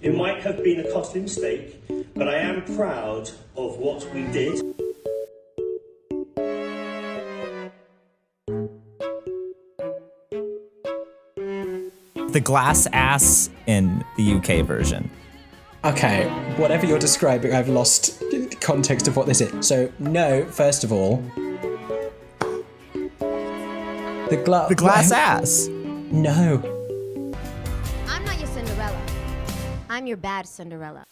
It might have been a costly mistake, but I am proud of what we did. The glass ass in the UK version. Okay, whatever you're describing, I've lost context of what this is. So, no, first of all, the glass ass. No. I'm not your Cinderella. I'm your bad Cinderella.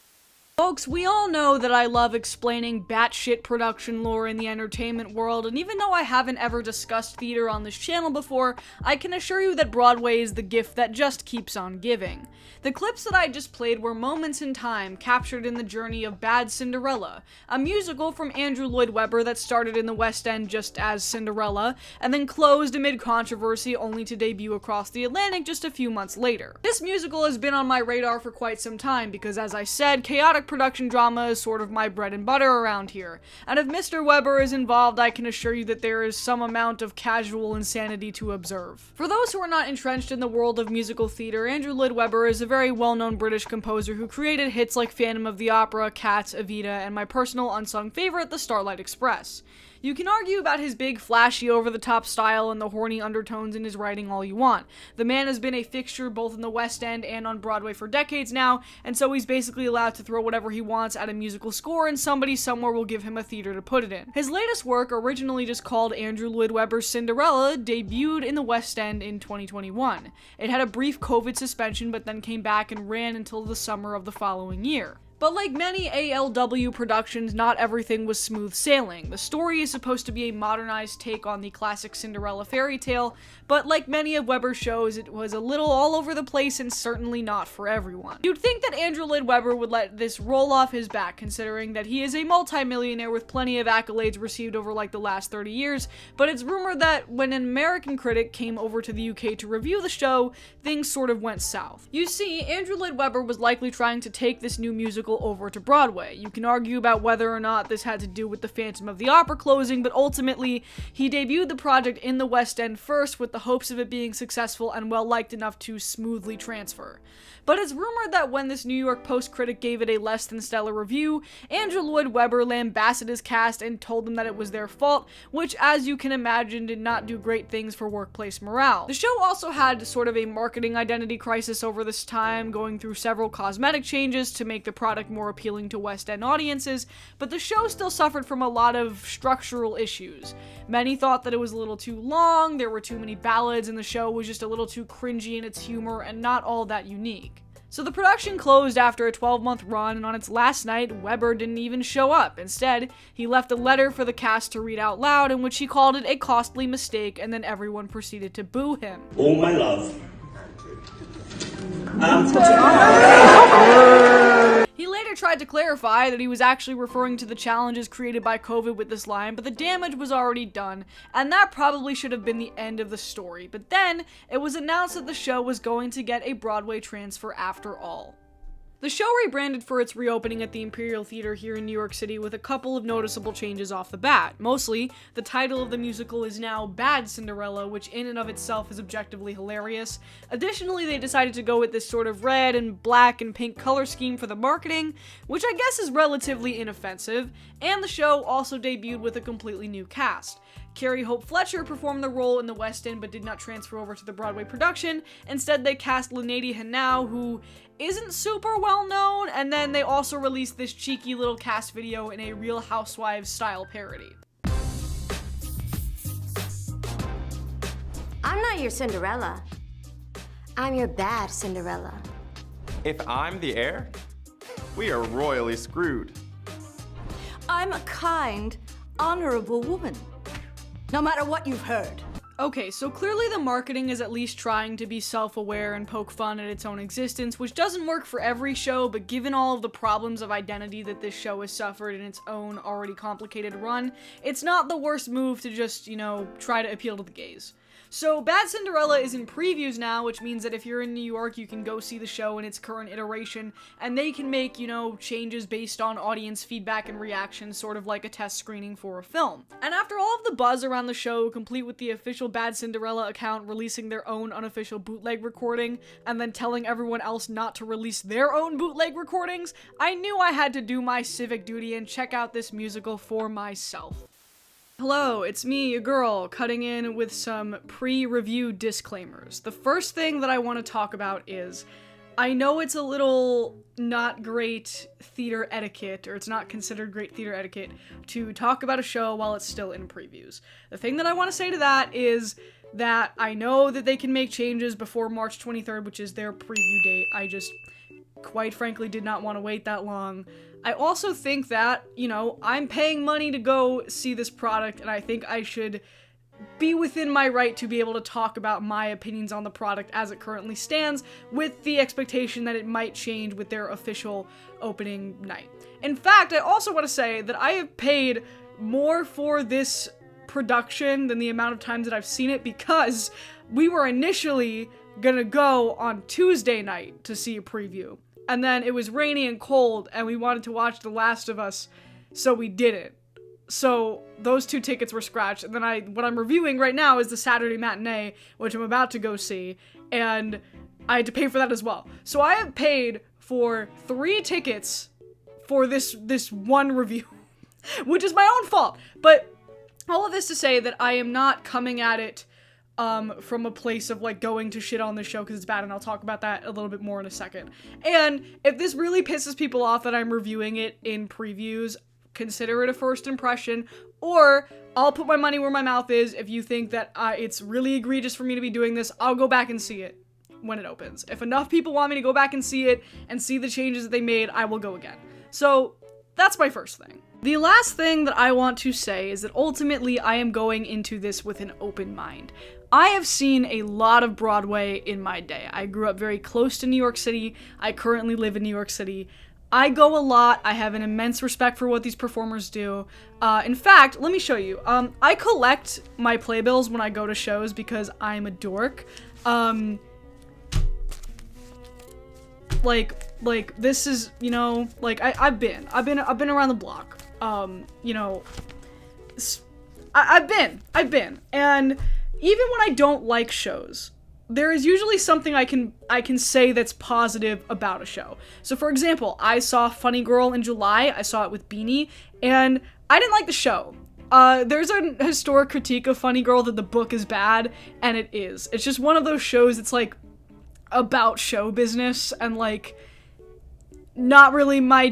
Folks, we all know that I love explaining batshit production lore in the entertainment world, and even though I haven't ever discussed theater on this channel before, I can assure you that Broadway is the gift that just keeps on giving. The clips that I just played were moments in time captured in the journey of Bad Cinderella, a musical from Andrew Lloyd Webber that started in the West End just as Cinderella, and then closed amid controversy only to debut across the Atlantic just a few months later. This musical has been on my radar for quite some time because, as I said, chaotic production drama is sort of my bread and butter around here, and if Mr. Webber is involved, I can assure you that there is some amount of casual insanity to observe. For those who are not entrenched in the world of musical theater, Andrew Lloyd Webber is a very well-known British composer who created hits like Phantom of the Opera, Cats, Evita, and my personal unsung favorite, The Starlight Express. You can argue about his big, flashy, over-the-top style and the horny undertones in his writing all you want. The man has been a fixture both in the West End and on Broadway for decades now, and so he's basically allowed to throw whatever he wants at a musical score and somebody somewhere will give him a theater to put it in. His latest work, originally just called Andrew Lloyd Webber's Cinderella, debuted in the West End in 2021. It had a brief COVID suspension but then came back and ran until the summer of the following year. But like many ALW productions, not everything was smooth sailing. The story is supposed to be a modernized take on the classic Cinderella fairy tale, but like many of Webber's shows, it was a little all over the place and certainly not for everyone. You'd think that Andrew Lloyd Webber would let this roll off his back, considering that he is a multimillionaire with plenty of accolades received over like the last 30 years, but it's rumored that when an American critic came over to the UK to review the show, things sort of went south. You see, Andrew Lloyd Webber was likely trying to take this new musical over to Broadway. You can argue about whether or not this had to do with the Phantom of the Opera closing, but ultimately, he debuted the project in the West End first with the hopes of it being successful and well-liked enough to smoothly transfer. But it's rumored that when this New York Post critic gave it a less than stellar review, Andrew Lloyd Webber lambasted his cast and told them that it was their fault, which, as you can imagine, did not do great things for workplace morale. The show also had sort of a marketing identity crisis over this time, going through several cosmetic changes to make the product more appealing to West End audiences, but the show still suffered from a lot of structural issues. Many thought that it was a little too long, there were too many ballads, and the show was just a little too cringy in its humor and not all that unique. So the production closed after a 12-month run, and on its last night, Webber didn't even show up. Instead, he left a letter for the cast to read out loud in which he called it a costly mistake, and then everyone proceeded to boo him. All my love. He later tried to clarify that he was actually referring to the challenges created by COVID with this line, but the damage was already done, and that probably should have been the end of the story. But then, it was announced that the show was going to get a Broadway transfer after all. The show rebranded for its reopening at the Imperial Theater here in New York City with a couple of noticeable changes off the bat. Mostly, the title of the musical is now Bad Cinderella, which in and of itself is objectively hilarious. Additionally, they decided to go with this sort of red and black and pink color scheme for the marketing, which I guess is relatively inoffensive, and the show also debuted with a completely new cast. Carrie Hope Fletcher performed the role in the West End but did not transfer over to the Broadway production. Instead, they cast Lenady Hanau, who isn't super well known, and then they also released this cheeky little cast video in a Real Housewives style parody. I'm not your Cinderella. I'm your bad Cinderella. If I'm the heir, we are royally screwed. I'm a kind, honorable woman. No matter what you've heard. Okay, so clearly the marketing is at least trying to be self-aware and poke fun at its own existence, which doesn't work for every show, but given all of the problems of identity that this show has suffered in its own already complicated run, it's not the worst move to just, try to appeal to the gays. So Bad Cinderella is in previews now, which means that if you're in New York, you can go see the show in its current iteration, and they can make, changes based on audience feedback and reaction, sort of like a test screening for a film. And after all of the buzz around the show, complete with the official Bad Cinderella account releasing their own unofficial bootleg recording, and then telling everyone else not to release their own bootleg recordings, I knew I had to do my civic duty and check out this musical for myself. Hello, it's me, a girl, cutting in with some pre-review disclaimers. The first thing that I want to talk about is, I know it's a little not great theater etiquette, or it's not considered great theater etiquette, to talk about a show while it's still in previews. The thing that I want to say to that is that I know that they can make changes before March 23rd, which is their preview date. I just, quite frankly, did not want to wait that long. I also think that, I'm paying money to go see this product, and I think I should be within my right to be able to talk about my opinions on the product as it currently stands, with the expectation that it might change with their official opening night. In fact, I also want to say that I have paid more for this production than the amount of times that I've seen it, because we were initially gonna go on Tuesday night to see a preview. And then it was rainy and cold, and we wanted to watch The Last of Us, so we didn't. So those 2 tickets were scratched, and then what I'm reviewing right now is the Saturday matinee, which I'm about to go see, and I had to pay for that as well. So I have paid for 3 tickets for this one review, which is my own fault. But all of this to say that I am not coming at it from a place of going to shit on the show because it's bad, and I'll talk about that a little bit more in a second. And if this really pisses people off that I'm reviewing it in previews, consider it a first impression, or I'll put my money where my mouth is. If you think that it's really egregious for me to be doing this, I'll go back and see it when it opens. If enough people want me to go back and see it and see the changes that they made, I will go again. So that's my first thing. The last thing that I want to say is that ultimately I am going into this with an open mind. I have seen a lot of Broadway in my day. I grew up very close to New York City. I currently live in New York City. I go a lot. I have an immense respect for what these performers do. In fact, let me show you. I collect my playbills when I go to shows because I'm a dork. This is, I've been around the block. I've been, and even when I don't like shows, there is usually something I can say that's positive about a show. So for example, I saw Funny Girl in July. I saw it with Beanie, and I didn't like the show. There's a historic critique of Funny Girl that the book is bad, and it is. It's just one of those shows that's about show business, and not really my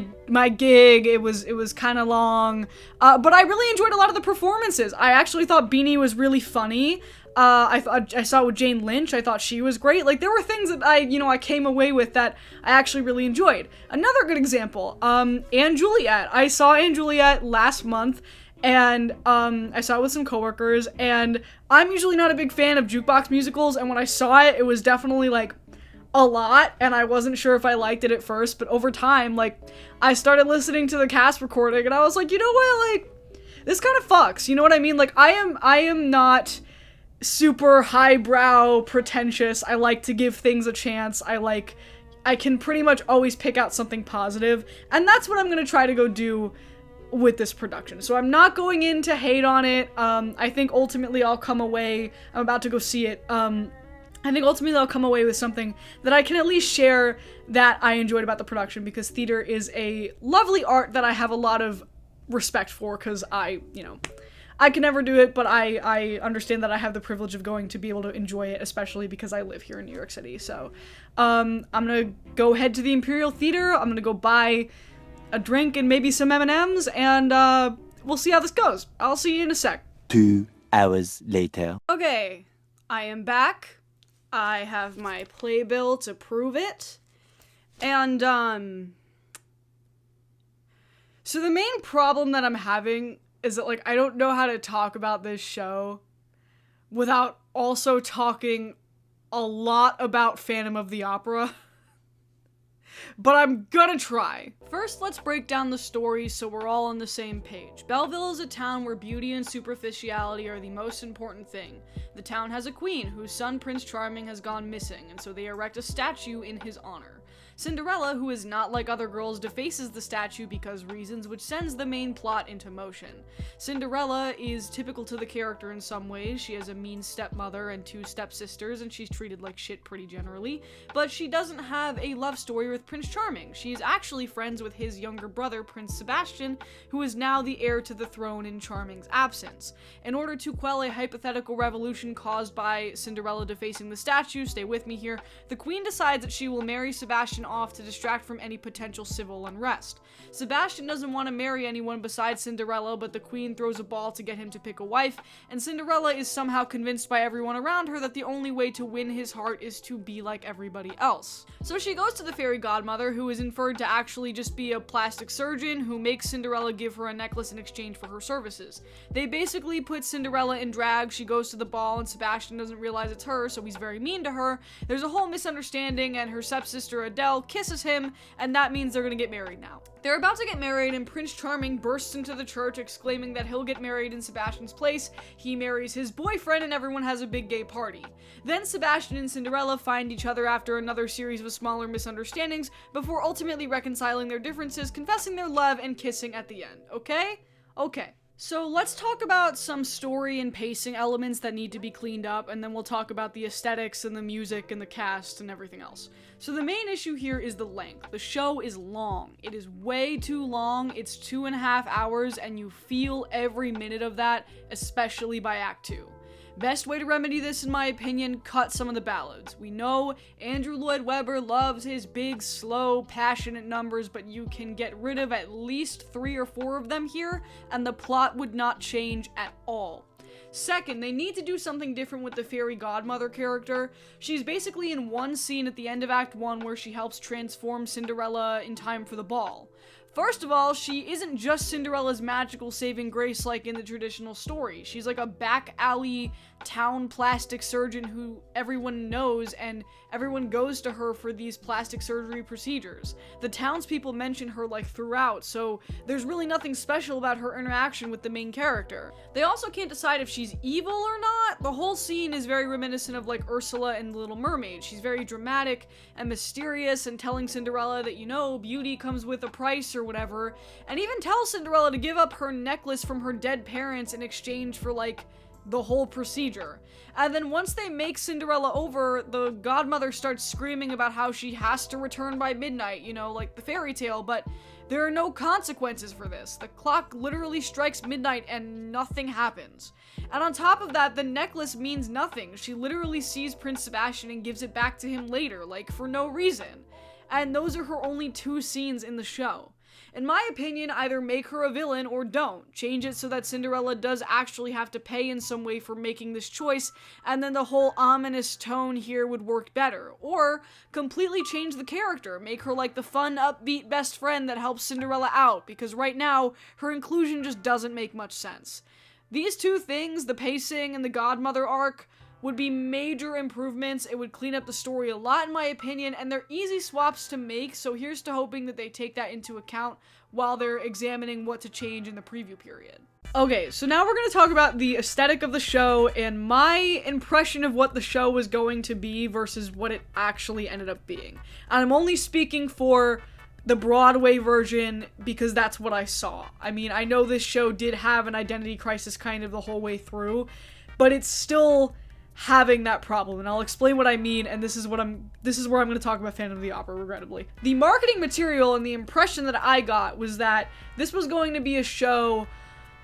gig. It was kind of long, but I really enjoyed a lot of the performances. I actually thought Beanie was really funny. I saw it with Jane Lynch. I thought she was great. There were things that I came away with that I actually really enjoyed. Another good example, Anne Juliet. I saw Anne Juliet last month, and I saw it with some coworkers, and I'm usually not a big fan of jukebox musicals, and when I saw it, it was definitely a lot, and I wasn't sure if I liked it at first, but over time, I started listening to the cast recording, and I was like, you know what, this kind of fucks, you know what I mean? I am not super highbrow pretentious. I like to give things a chance. I can pretty much always pick out something positive, and that's what I'm gonna try to go do with this production. So I'm not going in to hate on it. I think ultimately I'll come away, I'm about to go see it, I think ultimately I'll come away with something that I can at least share that I enjoyed about the production, because theater is a lovely art that I have a lot of respect for, because I can never do it, but I understand that I have the privilege of going to be able to enjoy it, especially because I live here in New York City. So I'm gonna go head to the Imperial Theater, I'm gonna go buy a drink and maybe some M&Ms, and we'll see how this goes. I'll see you in a sec. 2 hours later. Okay, I am back. I have my playbill to prove it. And, so the main problem that I'm having is that, I don't know how to talk about this show without also talking a lot about Phantom of the Opera. but I'm gonna try. First, let's break down the story so we're all on the same page. Belleville is a town where beauty and superficiality are the most important thing. The town has a queen whose son Prince Charming has gone missing, and so they erect a statue in his honor. Cinderella, who is not like other girls, defaces the statue because reasons, which sends the main plot into motion. Cinderella is typical to the character in some ways. She has a mean stepmother and 2 stepsisters, and she's treated like shit pretty generally, but she doesn't have a love story with Prince Charming. She's actually friends with his younger brother, Prince Sebastian, who is now the heir to the throne in Charming's absence. In order to quell a hypothetical revolution caused by Cinderella defacing the statue, stay with me here, the queen decides that she will marry Sebastian off to distract from any potential civil unrest. Sebastian doesn't want to marry anyone besides Cinderella, but the queen throws a ball to get him to pick a wife, and Cinderella is somehow convinced by everyone around her that the only way to win his heart is to be like everybody else. So she goes to the fairy godmother, who is inferred to actually just be a plastic surgeon, who makes Cinderella give her a necklace in exchange for her services. They basically put Cinderella in drag. She goes to the ball, and Sebastian doesn't realize it's her, so he's very mean to her. There's a whole misunderstanding, and her stepsister Adele kisses him, and that means they're gonna get married now. They're about to get married, and Prince Charming bursts into the church exclaiming that he'll get married in Sebastian's place. He marries his boyfriend, and everyone has a big gay party. Then Sebastian and Cinderella find each other after another series of smaller misunderstandings before ultimately reconciling their differences, confessing their love, and kissing at the end. Okay? Okay. So let's talk about some story and pacing elements that need to be cleaned up, and then we'll talk about the aesthetics and the music and the cast and everything else. So the main issue here is the length. The show is long. It is way too long. It's 2.5 hours, and you feel every minute of that, especially by Act 2. Best way to remedy this, in my opinion, cut some of the ballads. We know Andrew Lloyd Webber loves his big, slow, passionate numbers, but you can get rid of at least 3 or 4 of them here, and the plot would not change at all. Second, they need to do something different with the fairy godmother character. She's basically in one scene at the end of Act 1 where she helps transform Cinderella in time for the ball. First of all, she isn't just Cinderella's magical saving grace like in the traditional story. She's like a back alley town plastic surgeon who everyone knows, and everyone goes to her for these plastic surgery procedures. The townspeople mention her like throughout, so there's really nothing special about her interaction with the main character. They also can't decide if she's evil or not. The whole scene is very reminiscent of like Ursula in The Little Mermaid. She's very dramatic and mysterious and telling Cinderella that, you know, beauty comes with a price or whatever, and even tells Cinderella to give up her necklace from her dead parents in exchange for like the whole procedure. And then once they make Cinderella over, the godmother starts screaming about how she has to return by midnight, you know, like the fairy tale, but there are no consequences for this. The clock literally strikes midnight and nothing happens. And on top of that, the necklace means nothing. She literally sees Prince Sebastian and gives it back to him later, like for no reason. And those are her only 2 scenes in the show. In my opinion, either make her a villain or don't. Change it so that Cinderella does actually have to pay in some way for making this choice, and then the whole ominous tone here would work better. Or completely change the character. Make her like the fun, upbeat best friend that helps Cinderella out, because right now, her inclusion just doesn't make much sense. These 2 things, the pacing and the godmother arc, would be major improvements. It would clean up the story a lot in my opinion, and they're easy swaps to make, so here's to hoping that they take that into account while they're examining what to change in the preview period. Okay, so now we're going to talk about the aesthetic of the show and my impression of what the show was going to be versus what it actually ended up being. And I'm only speaking for the Broadway version because that's what I saw. I mean, I know this show did have an identity crisis kind of the whole way through, but it's still having that problem, and I'll explain what I mean, and this is where I'm going to talk about Phantom of the Opera, regrettably. The marketing material and the impression that I got was that this was going to be a show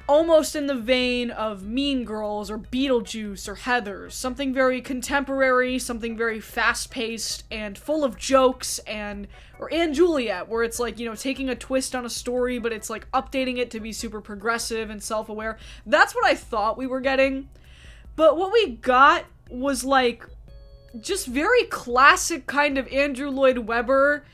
almost in the vein of Mean Girls or Beetlejuice or Heathers, something very contemporary, something very fast-paced and full of jokes, or Anne Juliet, where it's like, you know, taking a twist on a story, but it's like updating it to be super progressive and self-aware. That's what I thought we were getting. But what we got was, like, just very classic kind of Andrew Lloyd Webber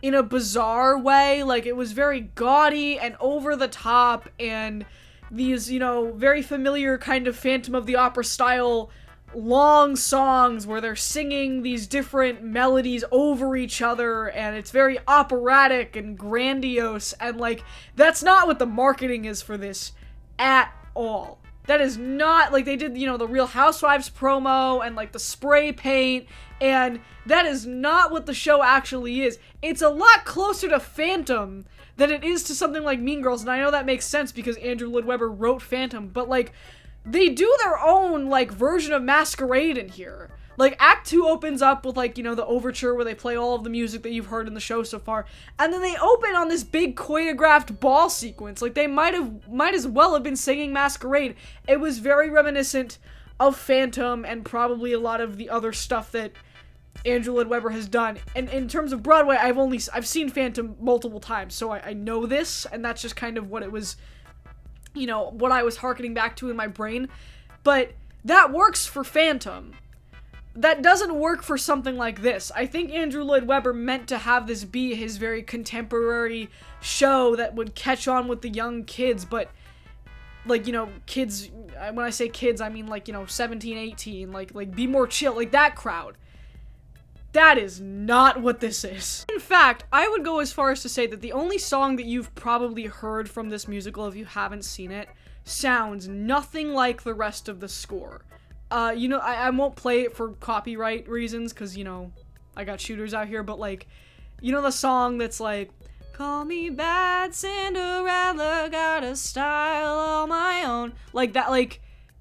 in a bizarre way. Like, it was very gaudy and over the top, and these, you know, very familiar kind of Phantom of the Opera style long songs where they're singing these different melodies over each other, and it's very operatic and grandiose, and like, that's not what the marketing is for this at all. That is not, like, they did, you know, the Real Housewives promo and like the spray paint, and that is not what the show actually is. It's a lot closer to Phantom than it is to something like Mean Girls, and I know that makes sense because Andrew Lloyd Webber wrote Phantom, but like, they do their own, like, version of Masquerade in here. Like, Act 2 opens up with, like, you know, the overture where they play all of the music that you've heard in the show so far, and then they open on this big choreographed ball sequence. Like, they might as well have been singing Masquerade. It was very reminiscent of Phantom and probably a lot of the other stuff that Andrew Lloyd Webber has done. And in terms of Broadway, I've seen Phantom multiple times, so I know this, and that's just kind of what it was, you know, what I was hearkening back to in my brain. But that works for Phantom. That doesn't work for something like this. I think Andrew Lloyd Webber meant to have this be his very contemporary show that would catch on with the young kids, but, like, you know, kids, when I say kids, I mean, like, you know, 17, 18, like, be more chill, like, that crowd. That is not what this is. In fact, I would go as far as to say that the only song that you've probably heard from this musical, if you haven't seen it, sounds nothing like the rest of the score. You know, I won't play it for copyright reasons, because, you know, I got shooters out here, but, like, you know the song that's like, call me Bad Cinderella, got a style all my own. Like,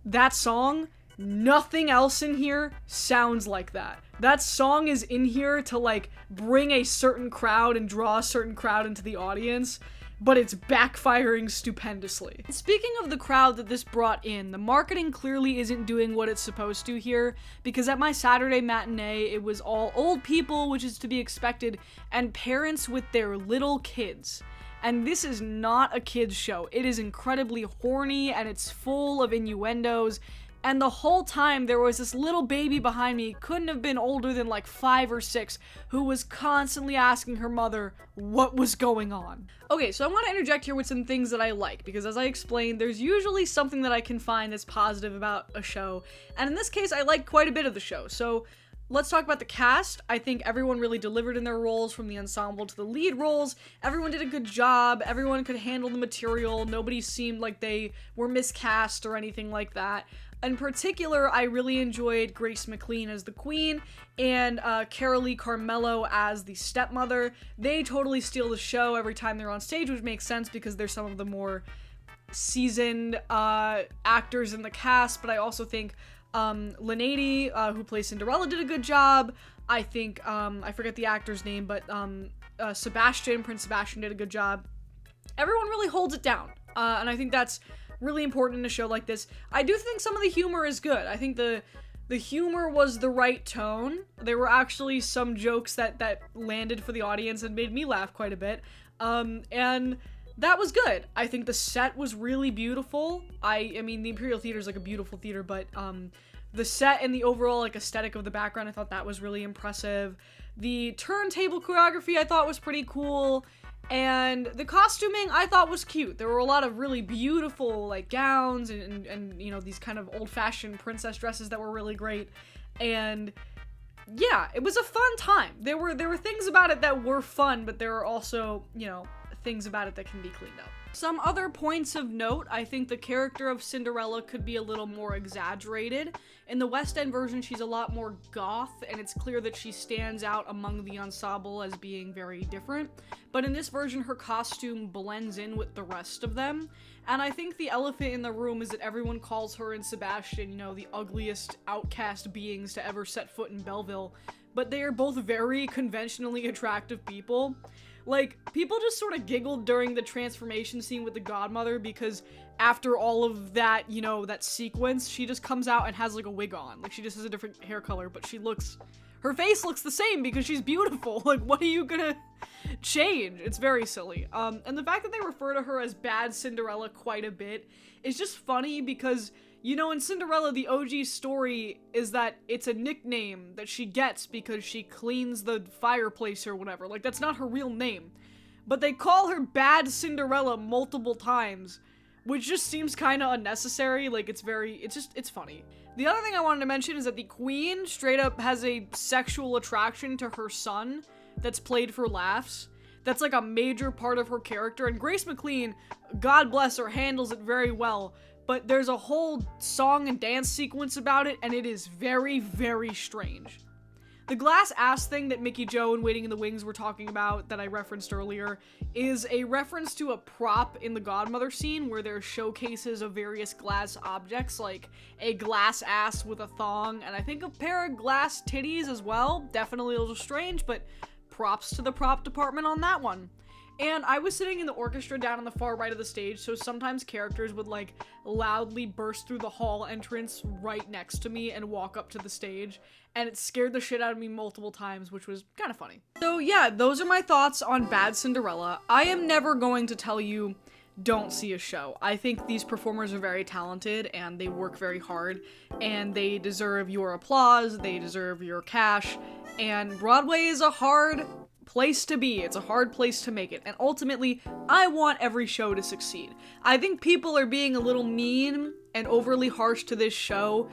that song, nothing else in here sounds like that. That song is in here to, like, bring a certain crowd and draw a certain crowd into the audience, but it's backfiring stupendously. Speaking of the crowd that this brought in, the marketing clearly isn't doing what it's supposed to here, because at my Saturday matinee, it was all old people, which is to be expected, and parents with their little kids. And this is not a kid's show. It is incredibly horny, and it's full of innuendos, and the whole time there was this little baby behind me, couldn't have been older than like 5 or 6, who was constantly asking her mother what was going on. Okay, so I want to interject here with some things that I like, because as I explained, there's usually something that I can find that's positive about a show, and in this case, I like quite a bit of the show. So let's talk about the cast. I think everyone really delivered in their roles, from the ensemble to the lead roles. Everyone did a good job. Everyone could handle the material. Nobody seemed like they were miscast or anything like that. In particular, I really enjoyed Grace McLean as the queen and Carolee Carmello as the stepmother. They totally steal the show every time they're on stage, which makes sense because they're some of the more seasoned actors in the cast, but I also think Lynette, who plays Cinderella, did a good job. I think, I forget the actor's name, but Prince Sebastian did a good job. Everyone really holds it down, and I think that's really important in a show like this. I do think some of the humor is good. I think the humor was the right tone. There were actually some jokes that landed for the audience and made me laugh quite a bit. And that was good. I think the set was really beautiful. I mean, the Imperial Theater is like a beautiful theater, but the set and the overall like aesthetic of the background, I thought that was really impressive. The turntable choreography I thought was pretty cool. And the costuming I thought was cute. There were a lot of really beautiful like gowns and you know, these kind of old-fashioned princess dresses that were really great. And yeah, it was a fun time. There were things about it that were fun, but there are also, you know, things about it that can be cleaned up. Some other points of note, I think the character of Cinderella could be a little more exaggerated. In the West End version, she's a lot more goth, and it's clear that she stands out among the ensemble as being very different. But in this version, her costume blends in with the rest of them. And I think the elephant in the room is that everyone calls her and Sebastian, you know, the ugliest outcast beings to ever set foot in Belleville. But they are both very conventionally attractive people. Like, people just sort of giggled during the transformation scene with the godmother because after all of that, you know, that sequence, she just comes out and has like a wig on. Like, she just has a different hair color, but her face looks the same because she's beautiful. Like, what are you gonna change? It's very silly. And the fact that they refer to her as Bad Cinderella quite a bit is just funny because, you know, in Cinderella, the OG story is that it's a nickname that she gets because she cleans the fireplace or whatever. Like, that's not her real name. But they call her Bad Cinderella multiple times which just seems kind of unnecessary. Like, it's funny. The other thing I wanted to mention is that the queen straight up has a sexual attraction to her son that's played for laughs. That's like a major part of her character, and Grace McLean, God bless her, handles it very well. But there's a whole song and dance sequence about it, and it is very, very strange. The glass ass thing that Mickey Jo and Waiting in the Wings were talking about that I referenced earlier is a reference to a prop in the Godmother scene where there's showcases of various glass objects, like a glass ass with a thong, and I think a pair of glass titties as well. Definitely a little strange, but props to the prop department on that one. And I was sitting in the orchestra down on the far right of the stage, so sometimes characters would like loudly burst through the hall entrance right next to me and walk up to the stage, and it scared the shit out of me multiple times, which was kind of funny. So yeah, those are my thoughts on Bad Cinderella. I am never going to tell you don't see a show. I think these performers are very talented and they work very hard and they deserve your applause, they deserve your cash, and Broadway is a hard place to be. It's a hard place to make it, and ultimately, I want every show to succeed. I think people are being a little mean and overly harsh to this show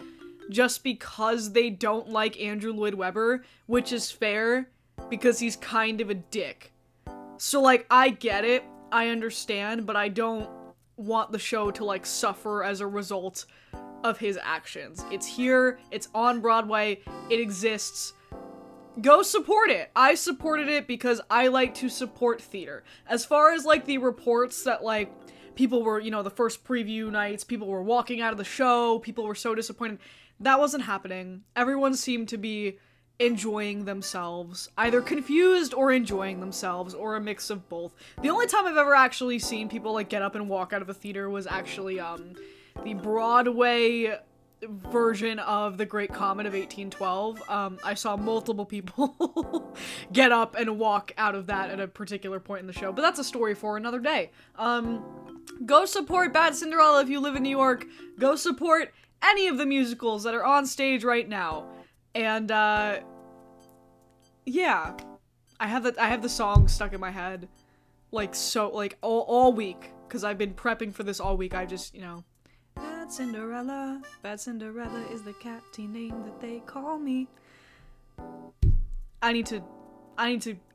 just because they don't like Andrew Lloyd Webber, which is fair, because he's kind of a dick. So, like, I get it, I understand, but I don't want the show to, like, suffer as a result of his actions. It's here, it's on Broadway, it exists. Go support it. I supported it because I like to support theater. As far as, like, the reports that, like, people were, you know, the first preview nights, people were walking out of the show, people were so disappointed, that wasn't happening. Everyone seemed to be enjoying themselves, either confused or enjoying themselves, or a mix of both. The only time I've ever actually seen people, like, get up and walk out of a theater was actually, the Broadway version of The Great Comet of 1812. I saw multiple people get up and walk out of that at a particular point in the show, but that's a story for another day. Go support Bad Cinderella if you live in New York. Go support any of the musicals that are on stage right now. And, yeah. I have the song stuck in my head, like, so, like, all week, because I've been prepping for this all week. I just, you know, Bad Cinderella is the catty name that they call me. I need to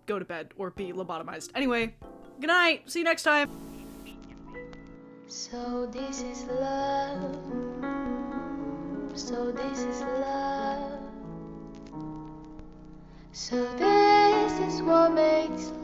go to bed or be lobotomized. Anyway, good night. See you next time. So this is love. So this is love. So this is what makes love.